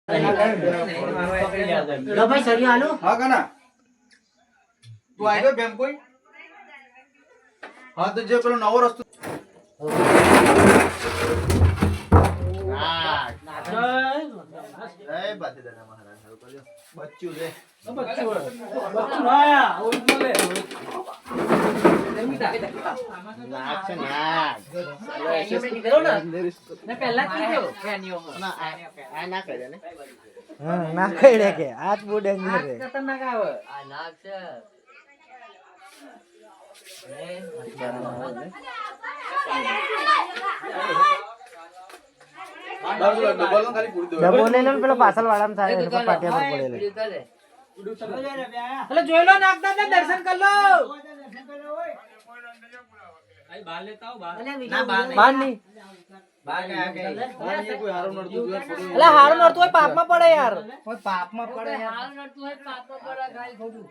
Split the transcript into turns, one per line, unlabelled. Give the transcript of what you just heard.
लो भाई सरिया आलो
हाँ काना तू आई गयो बेम कोई हाँ तो जे पेलो नवो रस्तो ए बाते दादा महाराज हारू કર્યો બચ્ચું રે
બચ્ચું આયા ઓય બોલે
નાક છે નાક
કરો ને પહેલા કીધો ફેનિયો
ના આ ના કરે ને
હા ના કઈડે કે આજ બહુ ડેન્જર છે
ખતરનાક આવે આ નાક છે
ડબલ ખાલી પૂરી દો
ડબો લઈ લો ને પેલો પાછળ વાળામાં થાય એટલે પાટિયા પર પડેલો
એટલે જોઈ લો નાગદાર ને દર્શન કર લો
આઈ બાર લેતા આવ બાર
ના
બાર નહીં
બાર કે આ કે કોઈ હારો નડતું જોઈએ
એટલે હારું નડતું હોય પાપમાં પડે યાર
કોઈ પાપમાં પડે હારું નડતું હોય પાપમાં પડે ગાય ખોટું